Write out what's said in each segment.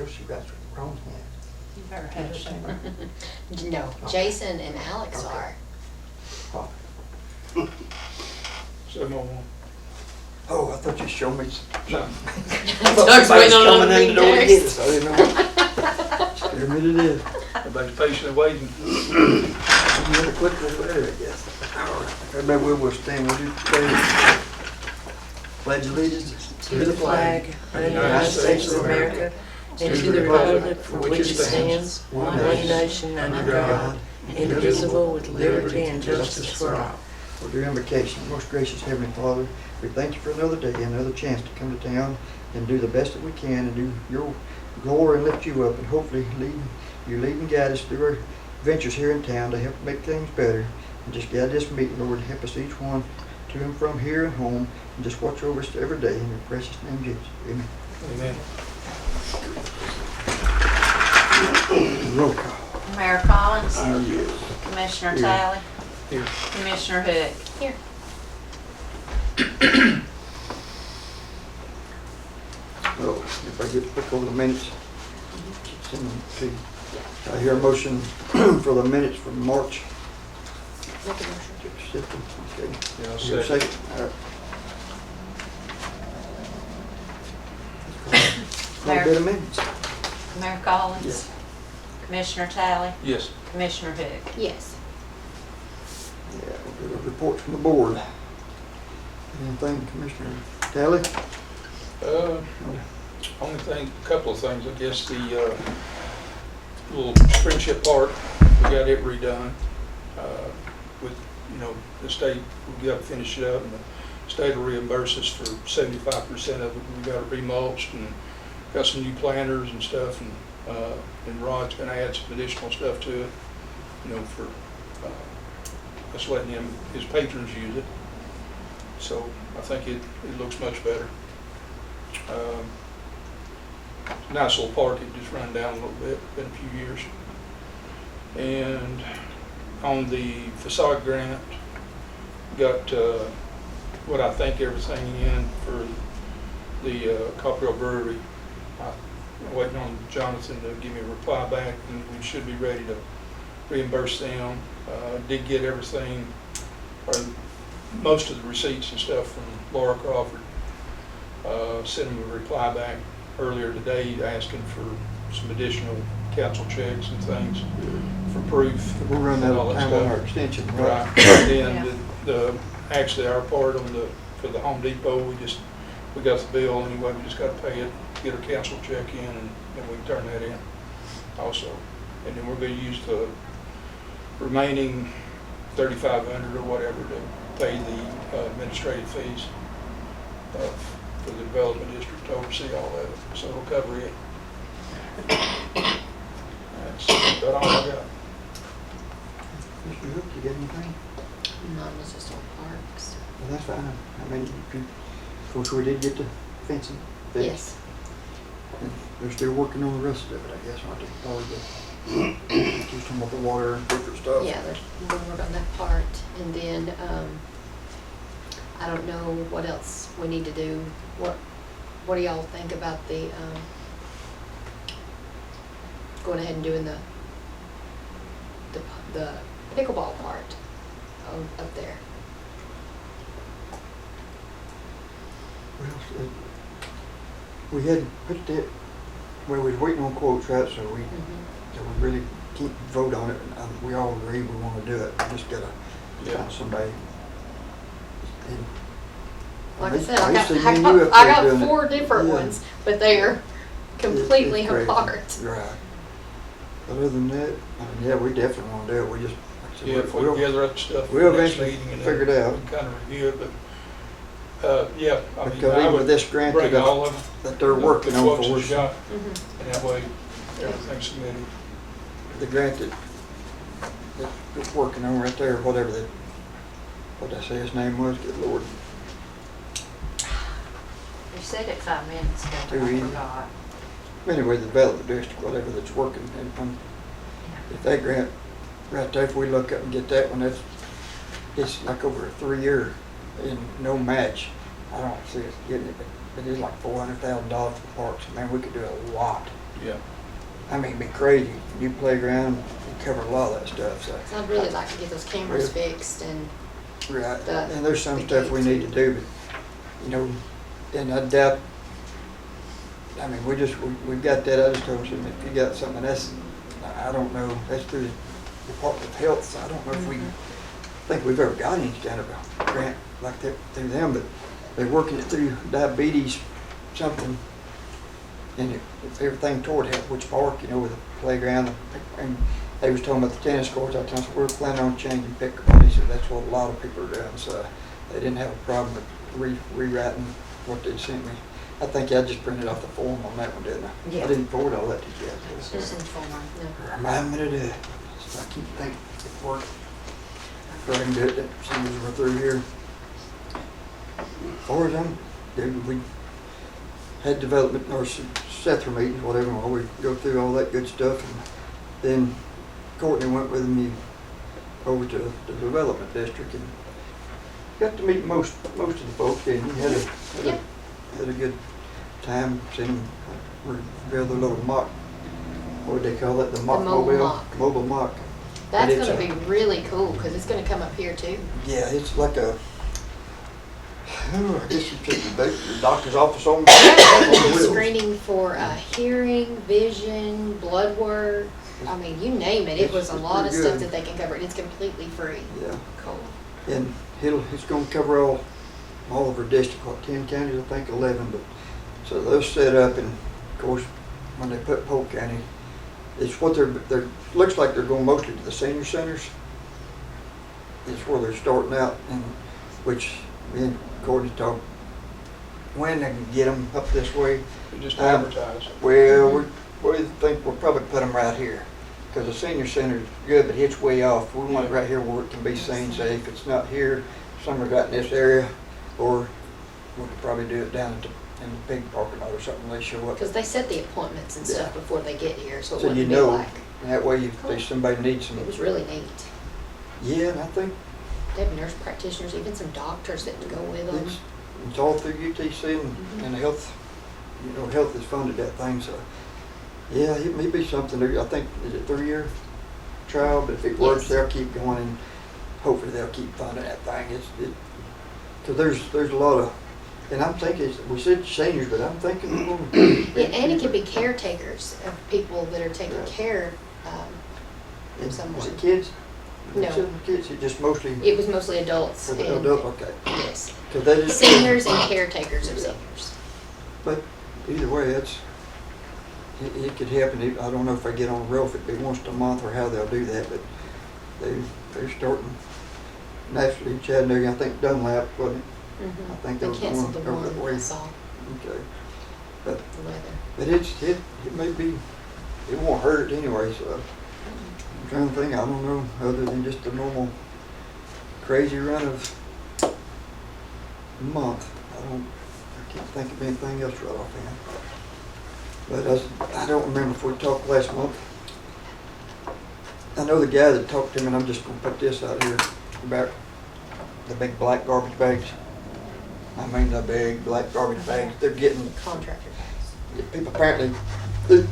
Well, she got the wrong hand. You better hush her. No, Jason and Alex Okay. are. Oh. 701. Oh, I thought you showed me something. Doug's waiting on coming another in the door to get text. us. I didn't know. Scared me to death. Everybody's patiently waiting. I'm really quick over there, I guess. All right. Everybody will stand. Would you please pledge allegiance To the flag of the United States of America and to the republic for which it stands, one nation under God, indivisible with liberty and justice for all. For your invocation, most gracious Heavenly Father, we thank you for another day, another chance to come to town and do the best that we can and do your glory and lift you up, and hopefully you lead and guide us through our ventures here in town to help make things better. And just guide this meeting, Lord, help us each one to and from here and home, and just watch over us every day in your precious name, Jesus. Amen. Amen. Roll call. Mayor Collins, Yes. Commissioner Here. Talley, Here. Commissioner Hook. Here. Oh, if I get to look over the minutes, send them to you. I hear a motion for the minutes from March. Make a motion. Okay. Yeah, I'll Is there a second. All right. Mayor. Quite a bit of minutes. Mayor Collins, Yes. Commissioner Talley, Yes. Commissioner Hook. Yes. Yeah, we'll get a report from the board. Anything, Commissioner Talley? Only thing, a couple of things, I guess, the little Friendship Park, we got it redone. With, the state, we got to finish it up, and the state will reimburse us for 75% of it. We got it remulched and got some new planters and stuff, and Rod's gonna add some additional stuff to it, for us letting his patrons use it. So I think it looks much better. Nice little park, it just run down a little bit, been a few years. And on the facade grant, got what I think everything in for the Copperhill Brewery. I'm waiting on Jonathan to give me a reply back, and we should be ready to reimburse them. Did get everything, or most of the receipts and stuff from Laura Crawford. Sent him a reply back earlier today asking for some additional council checks and things for proof. We'll run out and all of that time on stuff. our extension, Right, right? and then actually our part for the Home Depot, we got the bill anyway, we just gotta pay it, get our council check in, and then we can turn that in also. And then we're gonna use the remaining 3,500 or whatever to pay the administrative fees for the development district to oversee all of it, so it'll cover it. That's about all I got. Mr. Hook, you got anything? Mine was just on parks. Well, that's fine. I mean, of course, we did get the fencing fixed. Yes. And they're still working on the rest of it, I guess, aren't they? Probably just talking about the water and different stuff. Yeah, we'll work on that part. And then, I don't know what else we need to do. What do y'all think about the, going ahead and doing the pickleball part up there? Well, we had put that, well, we was waiting on quotes, right, so we really can't vote on it. We all agree we want to do it. We just gotta find somebody. And Like I said, used to see me I and you up got there doing it. 4 different Yeah. ones, but they are completely It's crazy. apart. Right. Other than that, yeah, we definitely want to do it. We just, like I said, Yeah, if we we'll- gather up the stuff. we'll for the next eventually meeting and figure it then out. we can kind of review it, but, yeah, I mean, Because I even with would this grant bring that, all of them. that they're working the on quotes for that us, you got, Mhm. and that way everything's submitted. the grant that that's working on right there, whatever that, what did I say his name was, good Lord. You said it 5 minutes ago, but Too I easy. forgot. Anyway, the development district, whatever that's working, and if that grant right there, if we look up and get that one, it's like over a 3-year and no match. I don't see us getting it, but it is like $400,000 for parks. Man, we could do a lot Yeah. I mean, it'd be crazy. New playground, you cover a lot of that stuff, so. So I'd really like to get those cameras fixed and, Right, the- and there's some the stuff we gates. need to do, but, you know, and I doubt, I mean, we've got that, I just told you, if you got something that's, I don't know, that's through the Department of Health, so I don't know if we, think we've ever got any kind of a grant like that through them, but they're working it through diabetes, something, and everything toward Which Park, you know, with the playground, and they was talking about the tennis courts. I told them, we're planning on changing pickleball. He said that's what a lot of people are doing, so they didn't have a problem with rewriting what they sent me. I think I just printed off the form on that one, didn't I? Yeah. I didn't forward all that to you. it's just in form, no. Remind me to do it. So I keep thinking it worked. Go ahead and do it as soon as we're through here. As far as we had development or Sethra meetings, whatever, while we go through all that good stuff, and then Courtney went with me over to the development district and got to meet most of the folks, and he had a good time. Seen them build their little mock, what do they call it? The mock mobile mock. Mobile mock. That's And it's gonna be really cool, because it's gonna come up here too. Yeah, it's like a, I guess you take the doctor's office on. It's screening for hearing, vision, blood work, I mean, you name it. It was a lot of pretty stuff good. that they can cover, and it's completely free. Yeah, Cool. and it's gonna cover all of our district, what, 10 counties, I think 11, but, so those set up, and of course, when they put Polk County, it's what they're, looks like they're going mostly to the senior centers. It's where they're starting out, and which me and Courtney talked, when they can get them up this way. They just advertise. Well, we think we'll probably put them right here, because the senior center is good, but it's way off. We want it right here where it can be seen, say if it's not here, somewhere right in this area, or we could probably do it down in the big parking lot or something, they show up. Because they set the appointments and stuff Yeah. before they get here, so it So you wouldn't be know, like, and that way if Cool. somebody needs some, it was really neat. yeah, and I think They have nurse practitioners, even some doctors that go with them. it's all through UTC and the health, health has funded that thing, so. Yeah, it may be something, I think, is it 3-year trial, but if it works, Yes. they'll keep going, and hopefully they'll keep funding that thing. Cause there's a lot of, and I'm thinking, we said seniors, but I'm thinking we're gonna. Yeah, and it could be caretakers of people that are taking Yeah. care of Is someone. it kids? No. Is it kids, it just mostly It was mostly adults for the and, adult, okay. yes, Cause that is. seniors and caretakers of Yeah. seniors. But either way, it could happen. I don't know if I get on the road, if it'd be once a month or how they'll do that, but they're starting naturally in Chattanooga. I think Dunlap, wasn't it? Mhm. I think They there was canceled the one over that one I way. saw, Okay. But the weather. But it may be, it won't hurt anyway, so I'm trying to think, I don't know, other than just a normal crazy run of month. I can't think of anything else right offhand. But I don't remember if we talked last month. I know the guy that talked to me, and I'm just gonna put this out here about the big black garbage bags. I mean, the big black garbage bags, they're getting Contractor bags. people apparently,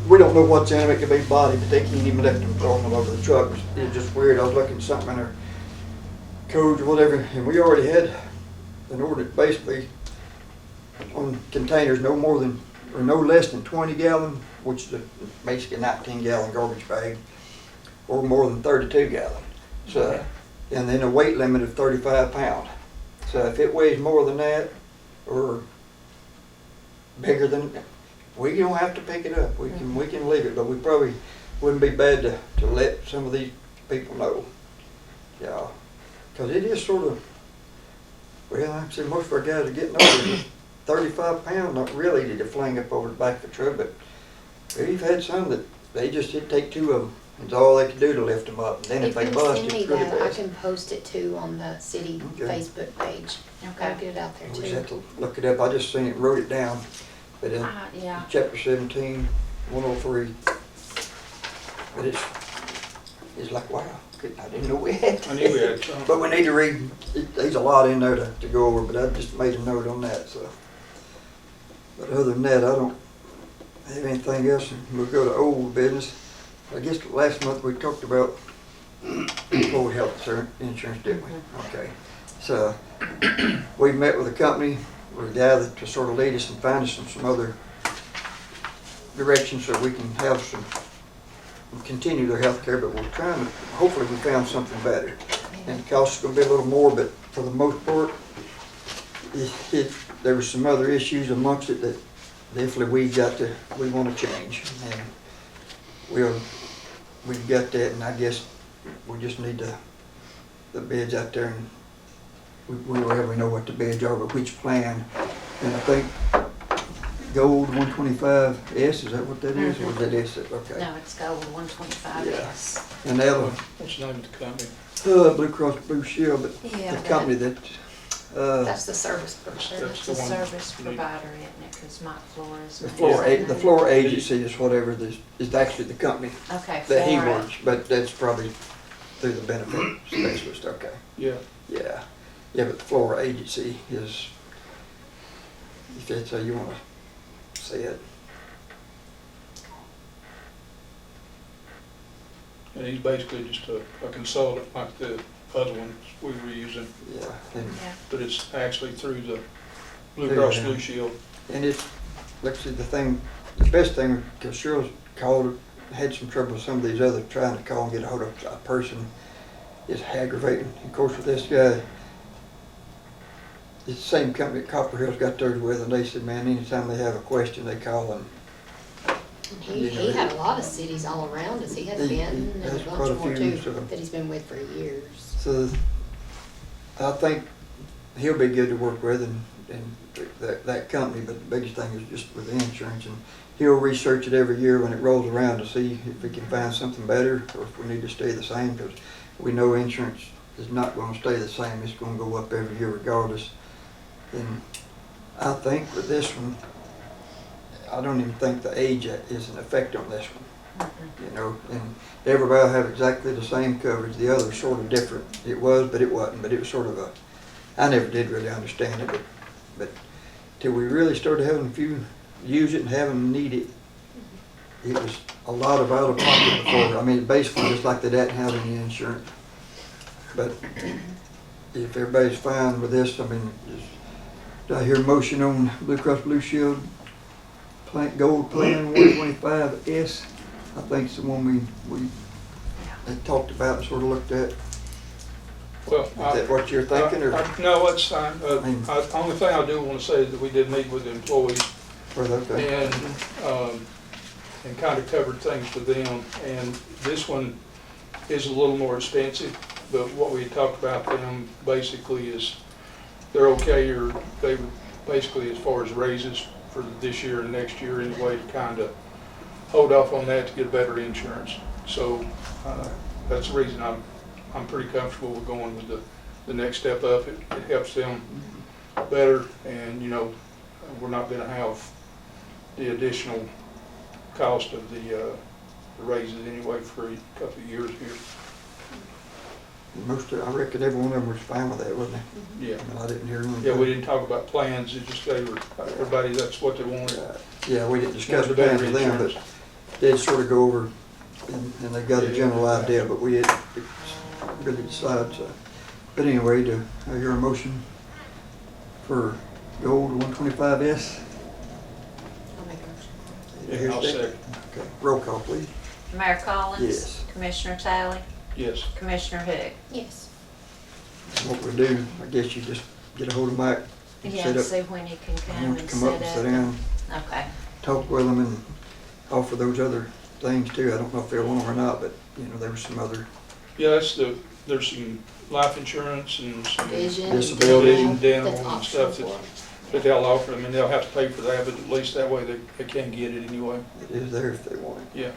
we don't know what's in them. It could be body, but they can't even let them throw them all over the truck. It's just weird. I was looking at something in our codes or whatever, and we already had an ordinance basically on containers no more than, or no less than 20 gallon, which is basically a 19 gallon garbage bag, or more than 32 gallon. So, and then a weight limit of 35 pound. So if it weighs more than that, or bigger than, we don't have to pick it up. We can leave it, but we probably wouldn't be bad to let some of these people know. Yeah, because it is sort of, well, like I said, most of our guys are getting over it. 35 pound, not really easy to fling up over the back of the truck, but we've had some that it'd take 2 of them. It's all they could do to lift them up. And then if they you bust, send me it's really that, I fast. can post it too on the city Okay. Facebook page. I'll get it out there We just have too. to look it up. I just seen it, wrote it down. But in Yeah. chapter 17, 103. But it's like, wow, I didn't know we had I knew we had that. some. But we need to read, there's a lot in there to go over, but I just made a note on that, so. But other than that, I don't Have anything else? We'll go to old business. I guess last month we talked about employee health insurance, didn't we? Okay. So we met with a company, with a guy that to sort of lead us and find us some other directions so we can have some, continue their health care, but we're trying to, hopefully we found something better. And the cost is gonna be a little more, but for the most part, there were some other issues amongst it that definitely we want to change. And we've got that, and I guess we just need the bids out there, and we already know what the bids are, but which plan. And I think Gold 125S, is that what that is? Or is that S? Okay. No, it's Gold 125S. And the other, What's the name of the company? Blue Cross Blue Shield, but Yeah, the company that, That's the service person. It's the a one service you need. provider, isn't it? Because Mike Flores. the floor agency is whatever this, is actually the company Okay, that he Flora. works, but that's probably through the benefit specialist, okay. Yeah, Yeah, yeah, but the Flora agency is, if that's how you wanna say it. and he's basically just a consultant like the other ones we were using, Yeah, and, Yeah. but it's actually through the Blue Through Cross them. Blue Shield. and it's, let's see, the best thing, cause Cheryl's called, had some trouble with some of these other, trying to call and get a hold of a person is aggravating. Of course, with this guy, it's the same company that Copper Hill's got theirs with, and they said, man, anytime they have a question, they call and And he had a lot of cities all around us. He had He Benton and has a quite bunch a more few, too, so- that he's been with for years. so I think he'll be good to work with and that company, but the biggest thing is just with the insurance, and he'll research it every year when it rolls around to see if we can find something better or if we need to stay the same, because we know insurance is not gonna stay the same, it's gonna go up every year regardless. And I think with this one, I don't even think the age is an effect on this one. You know, and everybody will have exactly the same coverage. The other's sort of different. It was, but it wasn't. But it was sort of a, I never did really understand it, but till we really started having a few use it and having need it, it was a lot of out of pocket before. I mean, basically just like they didn't have any insurance. But if everybody's fine with this, I mean, do I hear a motion on Blue Cross Blue Shield Gold Plan 125S? I think it's the one we had talked about and sort of looked at. Well, Is that what you're thinking, or? No, that's fine. mean- Only thing I do want to say is that we did meet with the employees Okay. and kind of covered things with them. And this one is a little more expensive, but what we had talked about them basically is they're okay, or they were basically as far as raises for this year and next year anyway, to kind of hold off on that to get better insurance. So that's the reason I'm pretty comfortable with going with the next step up. It helps them better, and you know, we're not going to have the additional cost of the raises anyway for a couple of years here. I reckon every one of them was fine with that, wasn't they? Yeah. I mean, I didn't hear them. Yeah, we didn't talk about plans, it just they were, everybody, that's what they wanted. Yeah, we didn't discuss the Better plans with them, insurance. but they'd sort of go over, and they got a general idea, but we didn't really decide, so. But anyway, do I hear a motion for Gold 125S? I'll make a motion. Yeah, Here's I'll that. second. Okay, roll call, please. Mayor Collins? Yes. Commissioner Talley? Yes. Commissioner Hood? Yes. What we do, I guess you just get a hold of Mike and Yeah, set up. see when he can He come wants and to come up set and sit up. down, Okay. talk with them and offer those other things too. I don't know if they want them or not, but you know, there was some other, Yeah, there's some life insurance and some Vision. Disability and dental That's and optional stuff for them. that they'll offer them, and they'll have to pay for that, but at least that way they can get it anyway. it is there if they want it. Yeah.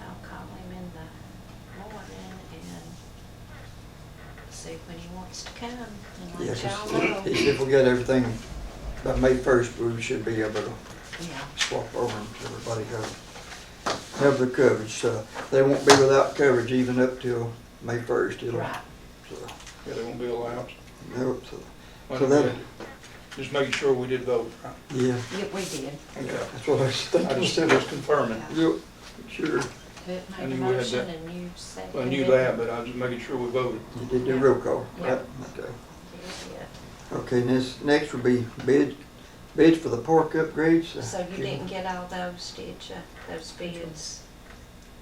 I'll call him in the morning and see when he wants to come and Yeah, let 'cause y'all know. he said if we got everything by May 1st, we should be able to Yeah. swap over and everybody have. have their coverage, so they won't be without coverage even up till May 1st. It'll, Right. so, Yeah, they won't be allowed. nope, so, Well, So that- Just making sure we did vote, right? yeah, Yeah, we did. Okay. that's what I was I thinking. just confirming. Yep, sure. Who I made knew a we had motion that. and you seconded? Well, I knew that, but I was just making sure we voted. You did do roll call, Yeah. right? Okay. Yeah. Okay, next would be bids for the park upgrades. So you didn't get all those, did you? Those bids?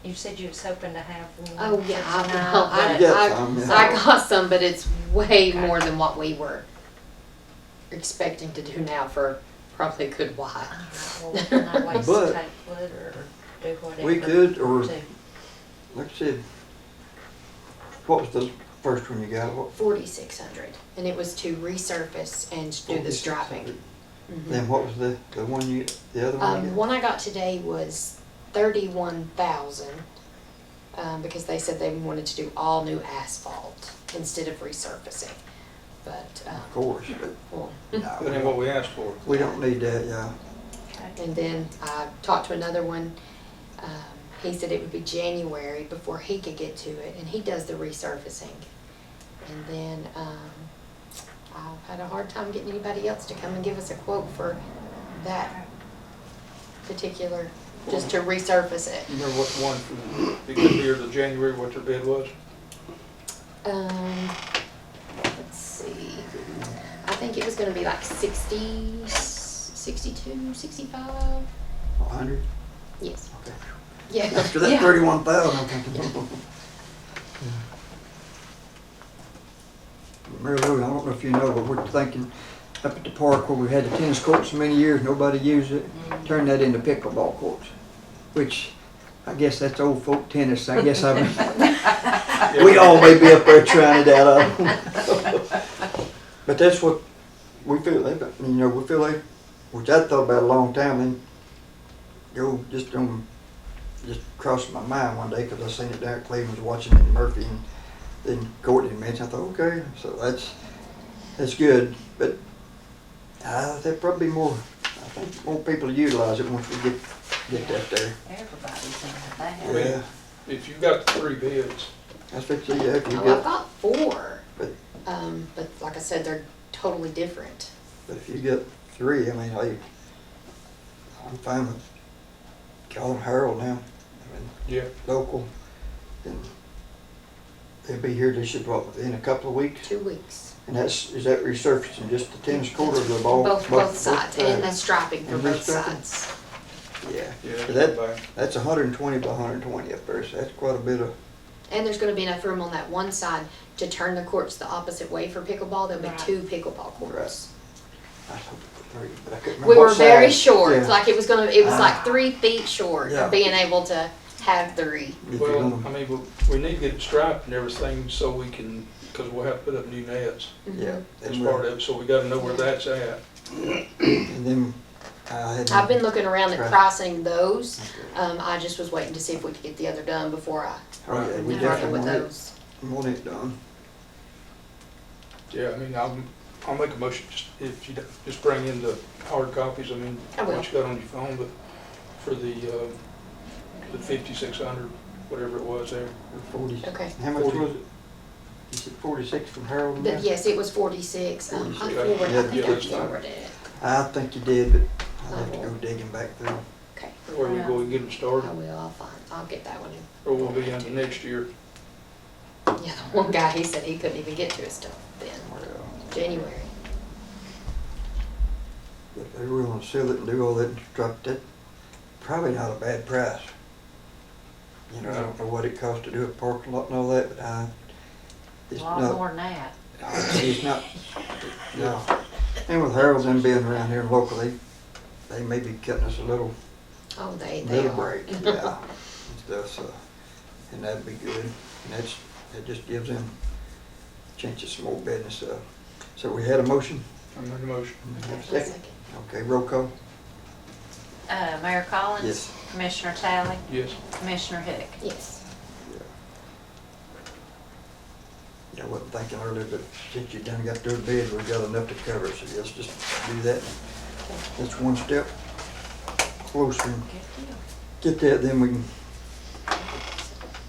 You said you was hoping to have one. Oh, yeah, for tonight, well, You but- got some, yeah. I got some, but it's way Okay. more than what we were expecting to do now for probably a good while. All right, well, can I waste But- tape wood or do whatever? We could, or, to- like I said, what was the first one you got? What? 4,600, and it was to resurface and do the striping. Mhm. Then what was the one the other one you got? One I got today was 31,000, because they said they wanted to do all new asphalt instead of resurfacing. But, Of course, but well, That ain't what we asked for. we don't need that, yeah. Okay. and then I talked to another one, he said it would be January before he could get to it, and he does the resurfacing. And then, I've had a hard time getting anybody else to come and give us a quote for that particular, just to resurface it. You remember what one from the good year to January, what their bid was? Let's see, I think it was gonna be like 60, 62, 65, 100? yes, Okay. yeah. After that Yeah. 31,000, I'm thinking. Mary Lou, I don't know if you know, but we're thinking up at the park where we had the tennis courts so many years, nobody used it, turn that into pickleball courts, which I guess that's old folk tennis. I guess we all may be up there trying it out. But that's what we feel, we feel like, which I thought about a long time, and just crossed my mind one day because I seen it down at Cleveland, was watching it in Murphy, and then Courtney mentioned. I thought, okay, so that's good, but there'd probably be more. I think more people utilize it once we get that there. Everybody's in that. Yeah, If you got the 3 bids, that's what you have. You Oh, I've get, got 4, but but like I said, they're totally different. but if you get 3, I mean, hey, I'm fine with calling Harold now. I mean, yeah, local, and they'll be here. They should in a couple of weeks. 2 weeks. And is that resurfacing just the tennis court or the ball? Both sides, and the striping for And both restriping? sides. Yeah. yeah. So that's 120 by 120 up there, so that's quite a bit of. And there's gonna be enough room on that one side to turn the courts the opposite way for pickleball. There'll be Right. 2 pickleball courts. I was hoping for 3, but I couldn't remember We were what very size. short, Yeah. like it was like 3 feet short Yeah. of being able to have 3. If you're Well, gonna- I mean, we need to get it striped and everything so we can, because we'll have to put up new nets Yeah. as and part of it, so we gotta know where that's at. And then I had. I've been looking around at Right. pricing those. Okay. I just was waiting to see if we could get the other done before I Oh, yeah, we went definitely with want those. it done. Yeah, I mean, I'll make a motion, if you just bring in the hard copies, I mean, I will. what you got on your phone, but for the 5,600, whatever it was there. 40. Okay. How much 40. was it? You said 46 from Harold? But yes, it was 46. I 46. forwarded, Yeah, I think yeah, I that's fine. forwarded it. I think you did, but I'll have to go digging back through. Okay, Or we go and get them I started, will, I'll get that one in. or we'll be into next year. Yeah, the one guy, he said he couldn't even get to his stuff then, Well, January. if they're willing to sell it and do all that and drop that, probably not a bad price. I don't know what it costs to do a parking lot and all that, but A it's lot not, more than that. it's not, no. And with Harold them being around here locally, they may be cutting us a little Oh, they little are. break, yeah, and stuff, so, and that'd be good. And that just gives them a chance of some more business, so we had a motion? I make a motion. Have a Second. second? Okay, roll call? Mayor Collins? Yes. Commissioner Talley? Yes. Commissioner Hook? Yes. Yeah, I wasn't thinking earlier, but since you done got their bid, we've got enough to cover, so let's just do that. That's one step closer and Good deal. get that, then we can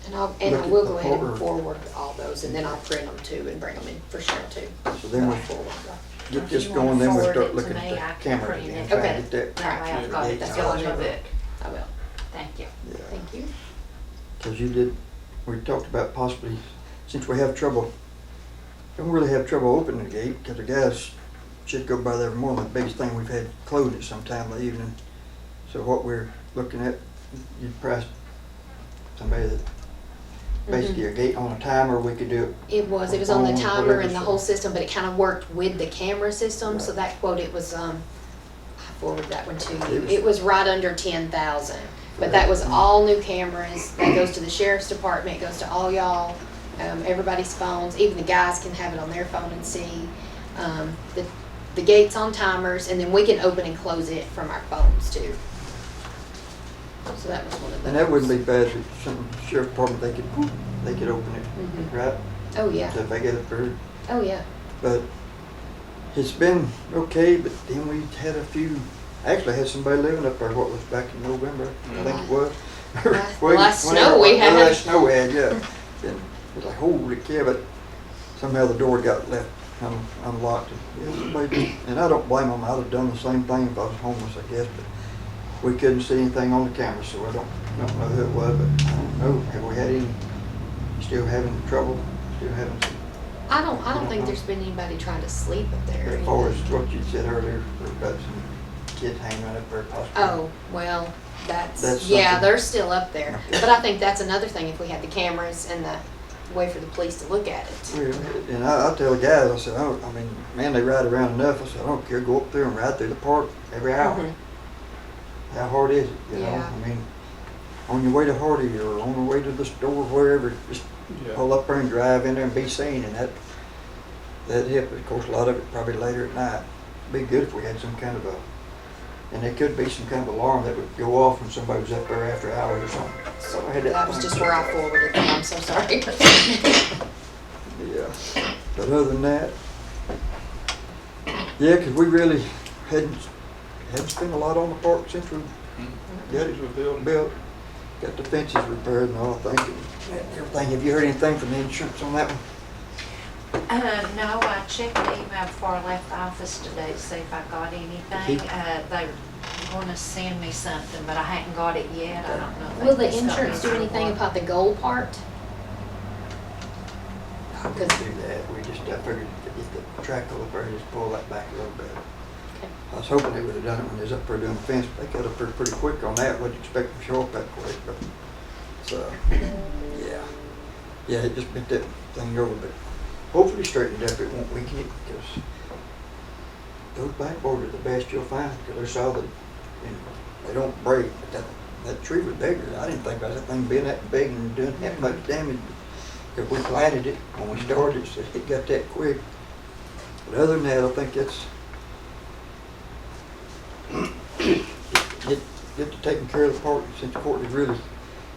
And I Look at will the go ahead folder. and forward all those, and then I'll print them too and bring them in for sure too. So then we get If this you wanna going, then we'll forward start it to looking me, I at the can camera print again. it. try and Okay. get that. That way I've got it Yeah. still in my book. I will. Thank you. Yeah. Thank you. Because we talked about possibly, since we have trouble, don't really have trouble opening the gate, because the guys should go by there every morning. The biggest thing we've had closed at some time in the evening. So what we're looking at, you'd price somebody that, basically a gate on a timer, we could do it. It was on the Phone, timer whatever, and the so- whole system, but it kind of worked with the camera system, so that quote, it was, I forwarded that one to you. It was right under 10,000, but that was all new cameras. That goes to the sheriff's department, it goes to all y'all, everybody's phones, even the guys can have it on their phone and see. The gate's on timers, and then we can open and close it from our phones too. So that was one of those. And that wouldn't be bad if some sheriff department, they could open it, Mhm. right? Oh, yeah. So if they get it through. Oh, yeah. But it's been okay, but then we had a few, actually had somebody living up there, what was back in November, I think it was. Last snow we had. Last snow we had, yeah. And it was like, holy cow, but somehow the door got left unlocked. And, yeah, somebody did. And I don't blame them, I'd have done the same thing if I was homeless, I guess, but we couldn't see anything on the camera, so I don't know who it was, but I don't know, have we had any, still having trouble, still having some. I don't think there's been anybody trying to sleep up there. As far as what you said earlier, about some kids hanging out up there possibly. Oh, well, That's yeah, something. they're still up there. Okay. But I think that's another thing, if we had the cameras and the way for the police to look at it. Well, and I tell the guys, I said, oh, I mean, man, they ride around enough. I said, I don't care, go up there and ride through the park every hour. Mhm. How hard is it, you know? Yeah. I mean, on your way to Hardy or on the way to the store, wherever, just Yeah. pull up there and drive in there and be seen, and that help. Of course, a lot of it probably later at night. It'd be good if we had some kind of and there could be some kind of alarm that would go off when somebody was up there after hours or something. So I had That was just where I forwarded them, I'm so sorry. Yeah, but other than that, yeah, 'cause we really hadn't spent a lot on the park since we got it built. Got the fences repaired and all, thank you. Everything. Have you heard anything from the insurance on that one? No, I checked the email before I left the office today to see if I got anything. They were gonna send me something, but I hadn't got it yet. I don't know. if Will the they just got insurance me do or anything what. about the gold part? I wouldn't do that. I figured if the track over there, just pull that back a little bit. Okay. I was hoping they would have done it when they was up there doing the fence, but they got up there pretty quick on that. Wouldn't expect them to show up that quick, but, so, yeah. Yeah, it just bent that thing over, but hopefully straightened up, it won't weaken it, because those backboards are the best you'll find, because they're solid, and they don't break, but that tree was bigger. I didn't think about that thing being that big and doing that much damage, because we planted it when we started, so it got that quick. But other than that, I think that's, get to taking care of the park, since Courtney's really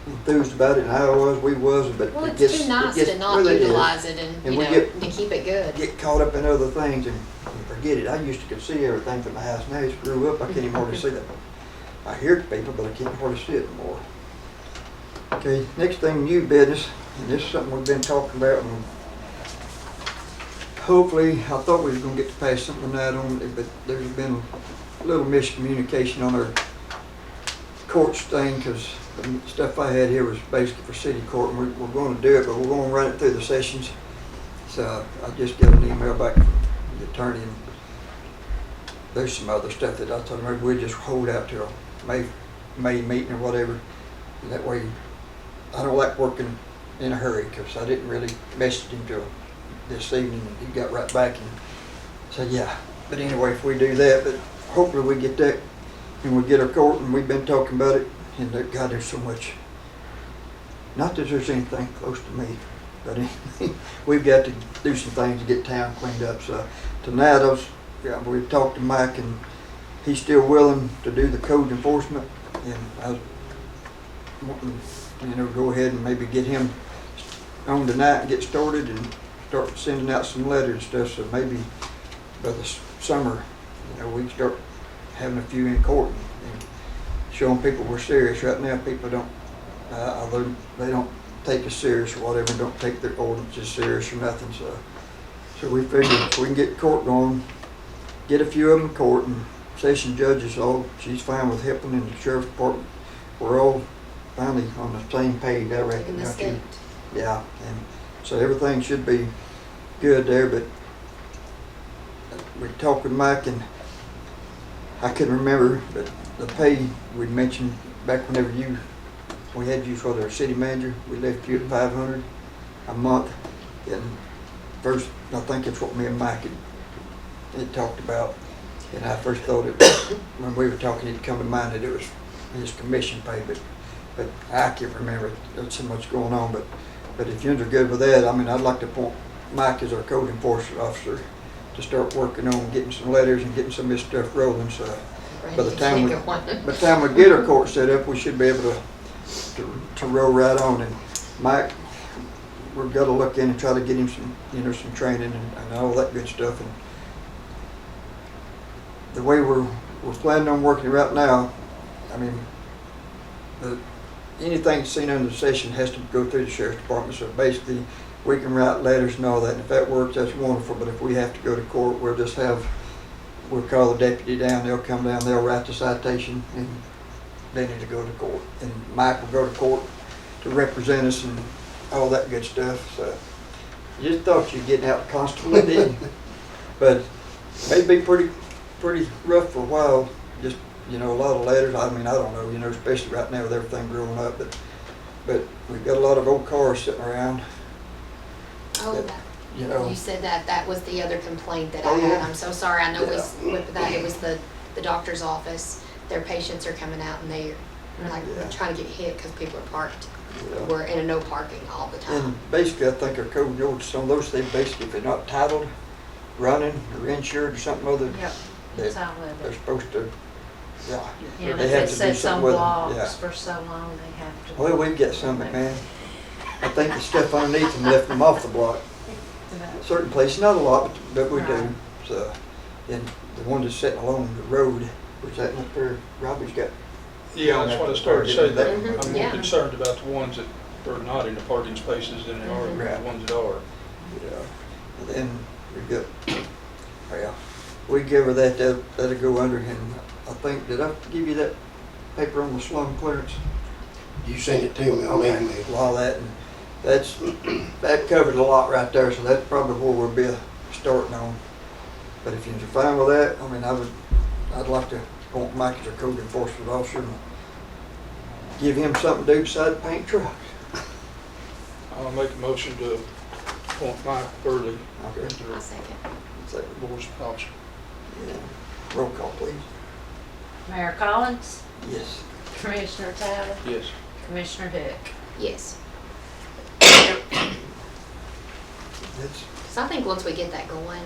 enthused about it, and I was, we was, but Well, it it's gets. too nice it gets- to not well, it is. utilize it and, And you we know, get- to keep it good. Get caught up in other things and forget it. I used to could see everything from the house. Now it's grew up, I can't even hardly see that. I hear people, but I can't hardly see it anymore. Okay, next thing, new business, and this is something we've been talking about, and hopefully, I thought we was gonna get to pass something tonight on it, but there's been a little miscommunication on our courts thing, because the stuff I had here was basically for city court, and we're gonna do it, but we're gonna run it through the sessions. So I just got an email back from the attorney, and there's some other stuff that I told him maybe we'd just hold out till May meeting or whatever. And that way, I don't like working in a hurry, because I didn't really message him till this evening, and he got right back and said, yeah. But anyway, if we do that, but hopefully we get that, and we get our court, and we've been talking about it, and God, there's so much. Not that there's anything close to me, but anyway, we've got to do some things to get town cleaned up. So tonight we talked to Mike, and he's still willing to do the code enforcement, and I was wanting, go ahead and maybe get him on tonight and get started and start sending out some letters and stuff. So maybe by the summer, we can start having a few in court and showing people we're serious. Right now, people don't, they don't take us serious or whatever, don't take their ordinances serious or nothing, so we figured if we can get court going, get a few of them in court, and session judges, she's fine with helping in the sheriff's department. We're all finally on the same page, I reckon. In the don't you? state. Yeah, and so everything should be good there, but we talked with Mike, and I couldn't remember, but the pay we mentioned back whenever we had you for the city manager, we left you at $500 a month. And first, I think it's what me and Mike had talked about. And I first thought when we were talking, it'd come to mind that it was his commission pay, but I can't remember. There's so much going on, but if you're good with that, I mean, I'd like to appoint Mike as our code enforcement officer to start working on getting some letters and getting some of this stuff rolling. So by the time we get our court set up, we should be able to roll right on. And Mike, we've got to look in and try to get him some training and all that good stuff. And the way we're planning on working right now, I mean, anything seen under the session has to go through the sheriff's department. So basically, we can write letters and all that. And if that works, that's wonderful. But if we have to go to court, we'll call the deputy down. They'll come down. They'll write the citation, and they need to go to court. And Mike will go to court to represent us and all that good stuff. So you just thought you'd get out constantly, didn't you? But it'd be pretty rough for a while. Just, a lot of letters. I mean, I don't know, especially right now with everything growing up. But we've got a lot of old cars sitting around. Oh, you said that was the other complaint that I Oh, had. yeah. I'm so sorry. I know Yeah. we went with that. It was the doctor's office. Their patients are coming out and they're like Yeah. trying to get hit because people are parked. Yeah. We're in a no parking all the time. And basically, I think our code and ordinance, some of those things, basically, if they're not titled, running, or insured, or something other, Yep, it's all of they're it. supposed to, yeah. And They if have it to do sits on something with them, blocks yeah. for so long, they have to. Well, we've got some, but man, I think the stuff underneath them left them off the block. Certain places, not a lot, but we do. Right. So, and the one that's sitting along the road, which that up there, Robbie's got. Yeah, that's what I started to say. That Mhm, I'm yeah. more concerned about the ones that are not in the parking spaces than they are Right. the ones that are. Yeah. And then we've got, well, we give her that'll go under, and I think, did I give you that paper on the slum clearance? You sent it to me, I'll Okay, email it. well, that covered a lot right there, so that's probably where we'll be starting on. But if you're fine with that, I mean, I'd like to appoint Mike as our code enforcement officer and give him something to do besides paint trucks. I'll make a motion to appoint Mike Burley Okay. as I'll the second. Second. board's officer. Yeah. Roll call, please. Mayor Collins, Yes. Commissioner Tyler, Yes. Commissioner Hook. Yes. That's, So I think once we get that going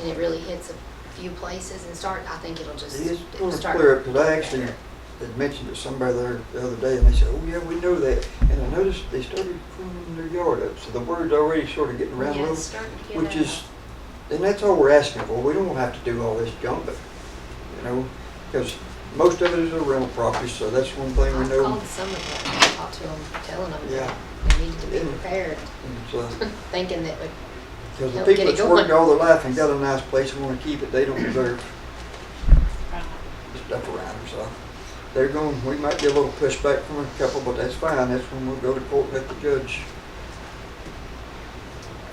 and it really hits a few places and I think it'll just it's it'll going to start. clear up, because I actually had mentioned to somebody there the other day, and they said, oh yeah, we know that. And I noticed they started cleaning their yard up, so the word's already sort of getting around a Yeah, little. it's starting to get Which out. is, and that's all we're asking for. We don't have to do all this junk, but, because most of it is a rental property, so that's one thing we I know. called some of them, I talked to them, telling them Yeah. that they needed to be Yeah. prepared, And so, thinking that would, because the Help people get it that's worked going. all their life and got a nice place and want to keep it, they don't deserve stuff around them, so. They're going, we might get a little pushback from a couple, but that's fine. That's when we'll go to court and let the judge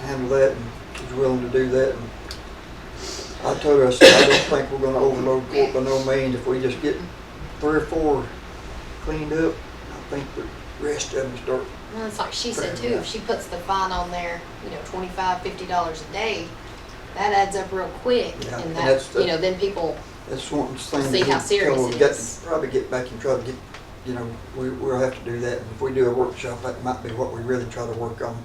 handle that, and she's willing to do that. And I told her, I said, I don't think we're gonna overload court by no means. If we just get 3 or 4 cleaned up, I think the rest of them start. well, it's like she said too, if she puts the fine on there, $25, $50 a day, that adds up real quick. Yeah, And and that, that's the- then people, That's one thing. See how serious we've it got is. to probably get back and try to get, we'll have to do that. And if we do a workshop, that might be what we really try to work on.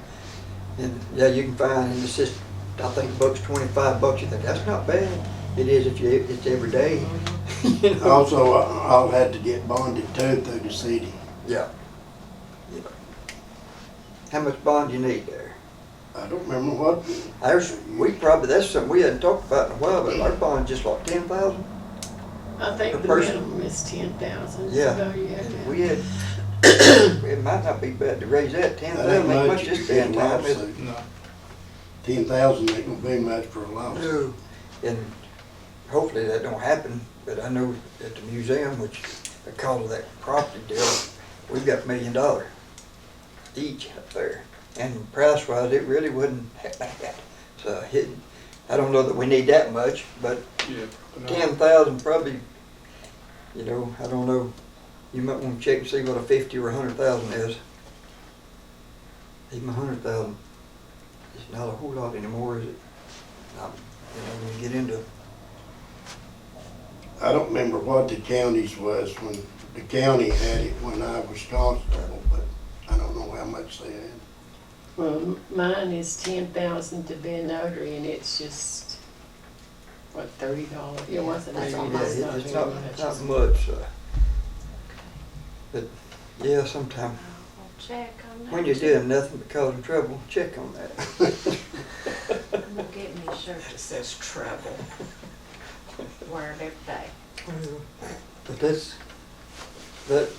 And yeah, you can find, and it's just, I think bucks, $25, you think, that's not bad. It is if it's every day. Also, I'll have to get bonded too through the city. Yeah. Yeah. How much bond you need there? I don't remember what. That's something we hadn't talked about in a while, but our bond's just like 10,000. I think Per the person? minimum is 10,000. Yeah. So, yeah. We had, It might not be bad to raise that, 10,000 ain't much this day and time, is it? No. 10,000 ain't gonna be much for a lawsuit. No. And hopefully that don't happen, but I know at the museum, which because of that property deal, we've got $1 million each up there. And price wise, it really wasn't that bad. So I don't know that we need that much, but Yeah. No. 10,000 probably, you know, I don't know. You might want to check and see what a 50 or 100,000 is. Even 100,000 is not a whole lot anymore, is it? Not, you know, when you get into, I don't remember what the counties was when the county had it when I was constable, but I don't know how much they had. Well, mine is 10,000 to be a notary, and it's just, what, $30? It wasn't That's very all much. mine. it's very not much. much. But yeah, sometime I'll check on that. when you're doing nothing but causing trouble, check on that. I'm gonna get me a shirt that says trouble. Wear it every day. But that's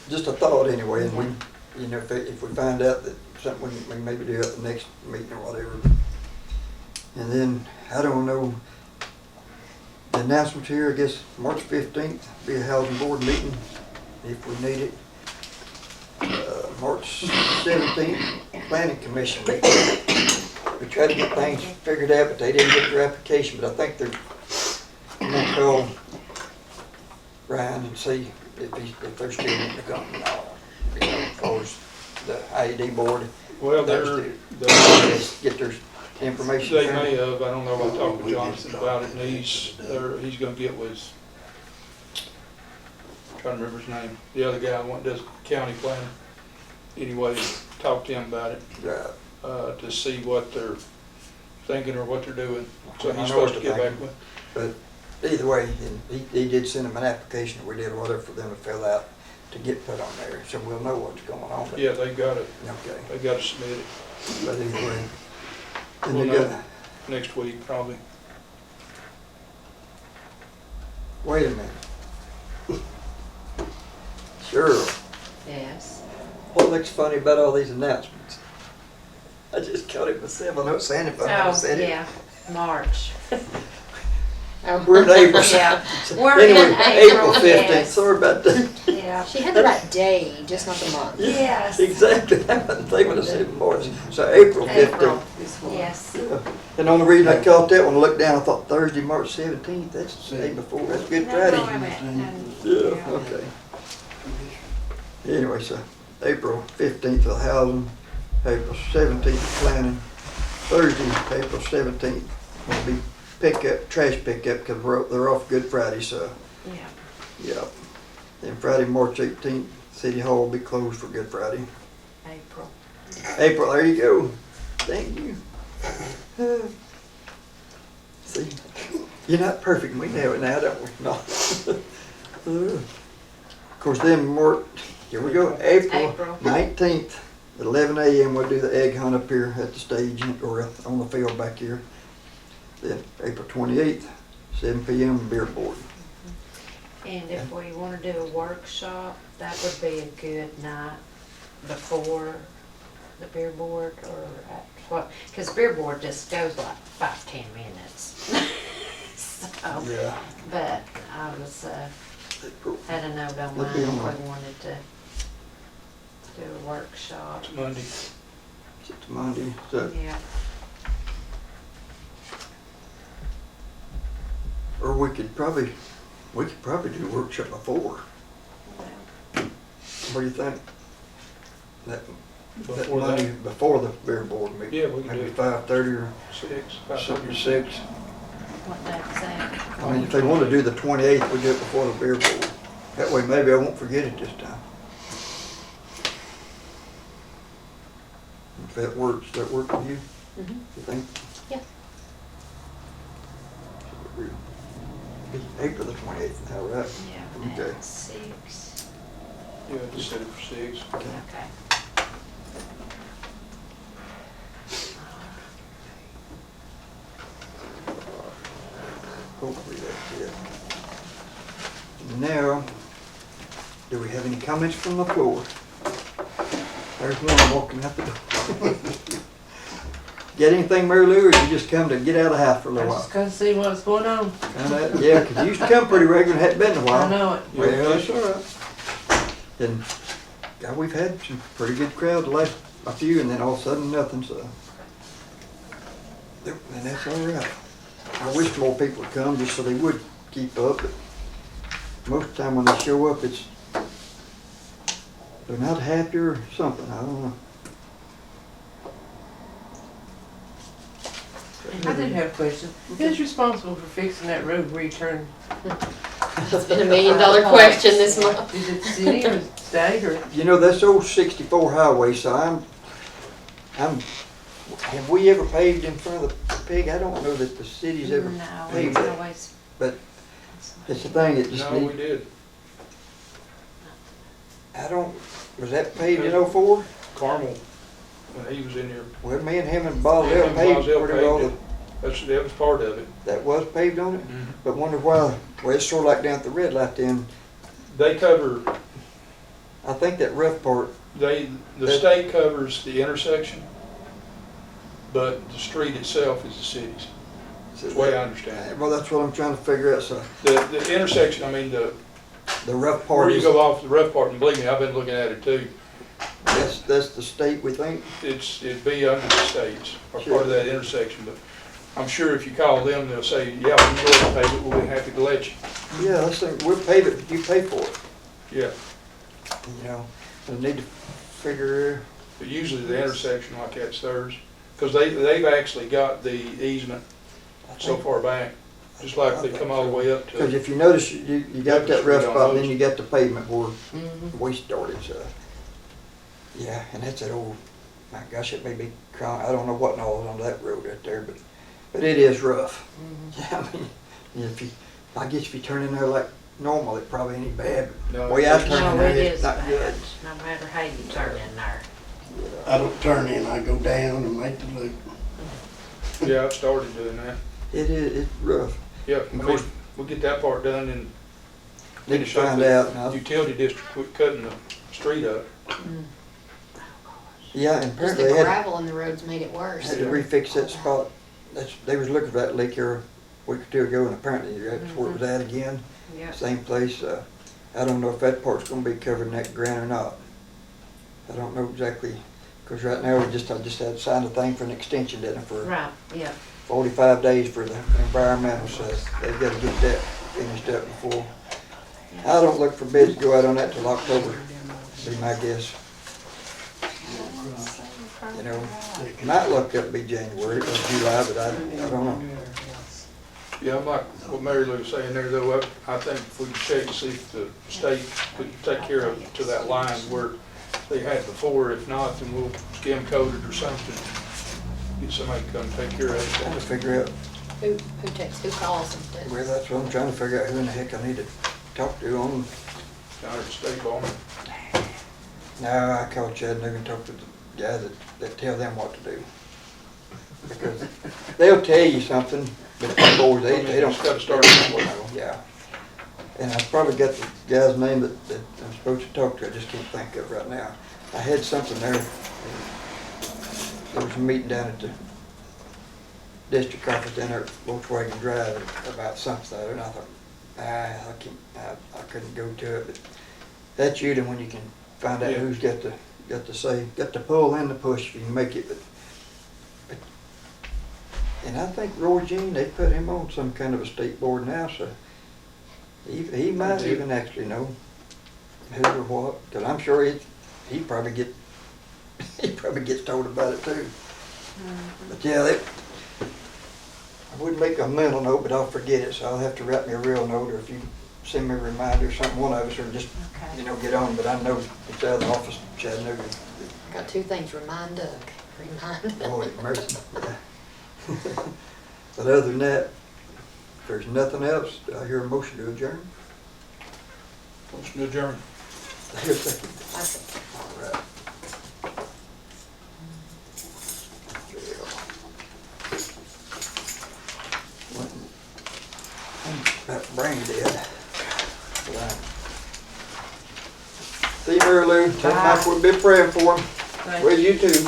just a thought anyway, and we, you know, if we find out that something we can maybe do at the next meeting or whatever. And then, I don't know, the announcements here, I guess, March 15th, be a housing board meeting, if we need it. March 17th, planning commission meeting. We tried to get things figured out, but they didn't get their application, but I think I'm gonna call Ryan and see if they're still in the company now. You know, as far as the IED board. Well, They're they're, get their information. they may have, I don't know, I talked to Jonathan about it, and he's gonna get with, trying to remember his name, the other guy, one that does county planning. Anyway, talk to him about it, Right. to see what they're thinking or what they're doing. So I know he's supposed to what get they're back with. But either way, and he did send them an application, or we did whatever for them to fill out to get put on there, so we'll know what's going on. But- Yeah, they got it, Okay, they got to submit it but either way. And We'll they know. got, next week, probably. wait a minute. Cheryl, Yes. what looks funny about all these announcements? I just caught it myself, I know Sandy, if I Oh, said it. yeah, March. We're neighbors. Yeah, we're in Anyway, April 15th, yes. sorry about that. Yeah. She had the right day, just not the month. Yes. Exactly, they would have said March, so April April. 15th. Yes. And the only reason I caught that one, I looked down, I thought Thursday, March 17th, that's the day before, that's Good No, Friday. no, wait a minute. And- Yeah, okay. Anyway, so April 15th for housing, April 17th for planning, Thursday, April 17th will be pickup, trash pickup, because they're off Good Friday, so, Yeah. yeah. Then Friday, March 18th, City Hall will be closed for Good Friday. April. April, there you go. Thank you. See, you're not perfect, we know it now, don't we? No. Of course, then March, here we go, April April. 19th, at 11 a.m. we'll do the egg hunt up here at the stage, or on the field back here. Then April 28th, 7 p.m. beer board. And if we want to do a workshop, that would be a good night before the beer board or at what, because beer board just goes like 5-10 minutes. So, Yeah. but I was, April. had a note on Look mine if on we mine. wanted to do a workshop. It's Monday. It's Monday, so, Yeah. or we could probably do a workshop before. Well, What do you think? That Before Monday, that, before the beer board meeting? Yeah, we can Maybe do it. 5:30 or 6, something, 5:30. 6. what day is that? I mean, if they want to do the 28th, we do it before the beer board. That way maybe I won't forget it this time. If that works, does that work with you, Mhm. you think? Yeah. April the 28th now, right? Yeah, Okay. at 6. Yeah, just set it for 6. Okay. Okay. Hopefully that's it. Now, do we have any comments from the floor? There's one walking out the door. Get anything, Mary Lou, or you just come to get out of the house for a I little while? just gotta see what's going on. Yeah, 'cause you used to come pretty regular, hadn't been in a while. I know it. Well, that's all right. And, God, we've had some pretty good crowds, the last a few, and then all of a sudden, nothing, so. And that's all right. I wish more people would come, just so they would keep up, but most of the time when they show up, it's, they're not happy or something, I don't know. I did have a question. Who's responsible for fixing that road where you turn? It's been $1 million question this month. Is it city or state or? You know, that's old 64 highway, so have we ever paved in front of the pig? I don't know that the city's ever No, paved it's it. always. But it's the thing, it just No, we needs, did. was that paved in '04? Carmel, when he was in here. Well, me and him and Bosley Him and paved Bosley pretty well, paved that was part of it. that was paved on it. Mhm. But wonder why, well, it's sort of like down at the red light then, They cover, I think that rough part, the That- state covers the intersection, but the street itself is the city's. That's the way I understand it. well, that's what I'm trying to figure out, so The intersection, I mean, the, the rough where part you is, go off the rough part, and believe me, I've been looking at it too. that's the state, we think. It'd be under the states, or Sure. part of that intersection, but I'm sure if you call them, they'll say, yeah, we can go ahead and pave it, we'll be happy to let you. Yeah, let's think, we'll pave it, you pay for it, Yeah, you know, we need to figure, but usually the intersection like that's theirs, because they've actually got the easement so far back, just like they come all the way up because to. if you notice, you got that rough Street spot, and then almost. you got the pavement where Mhm. we started, so. Yeah, and that's that old, my gosh, it may be, I don't know what and all is on that road right there, but it is rough. Yeah, I mean, I guess if you turn in there like normal, it probably ain't bad, No, but way I turn in No, there, it it's is not good. bad, no matter how you turn in there. I don't turn in, I go down and make the loop. Yeah, I've started doing that. It is, it's rough. Yeah, Of course. we'll get that part done and Need to finish up find out now. the utility district, quit cutting the street up. Yeah, and Just apparently the they had gravel in the roads made it worse. to refix that spot. They was looking for that leak here a week or two ago, and apparently that's where it was at again. Yep. Same place. I don't know if that part's gonna be covered in that grant or not. I don't know exactly, because right now I just had to sign a thing for an extension, didn't I, for Right, yeah. 45 days for the environmental, so they've got to get that finished up before. I don't look for bids to go out on that till October, be my guess. You know, it might look up to be January or July, but I don't know. Yeah, I'm like what Mary Lou was saying there though, I think if we can check to see if the state could take care of it to that line where they had before. If not, then we'll skim coat it or something. Get somebody to come take care of Trying to it. figure out, Who calls and well, that's what I'm trying to figure out, who in the heck I need to talk to on. Down at the state barn. Now, I called Chattanooga and talked to the guy that tell them what to do. Because they'll tell you something, but the boys, they don't. Just gotta start somewhere. Yeah. And I've probably got the guy's name that I'm supposed to talk to, I just can't think of right now. I had something there. There was a meeting down at the district office down there at Volkswagen Drive about something, and I thought, I couldn't go to it, but that's usually when you can find out Yeah. who's got the say, got the pull and the push if you can make it, but and I think Roy Jean, they put him on some kind of a state board now, so he might even actually know who or what, because I'm sure he probably gets told about it too. But yeah, I would make a mental note, but I'll forget it, so I'll have to write me a real note, or if you send me a reminder or something, one of us, or just, Okay. get on, but I know it's out of the office in Chattanooga. got two things, remind Doug, remind. Oh, mercy, yeah. But other than that, if there's nothing else, do I hear a motion to adjourn? Motion to adjourn. I hear a second. I think. All right. I'm about brain dead. But see you, Mary Lou. Tell Mike we'll be praying for him. Thank Well, you. you too.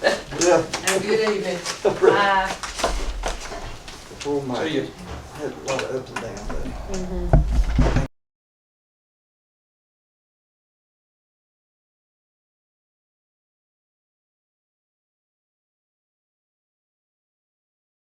Yeah. Have a good evening. Bye. Before my, See ya. had a lot of ups and downs, but Mhm.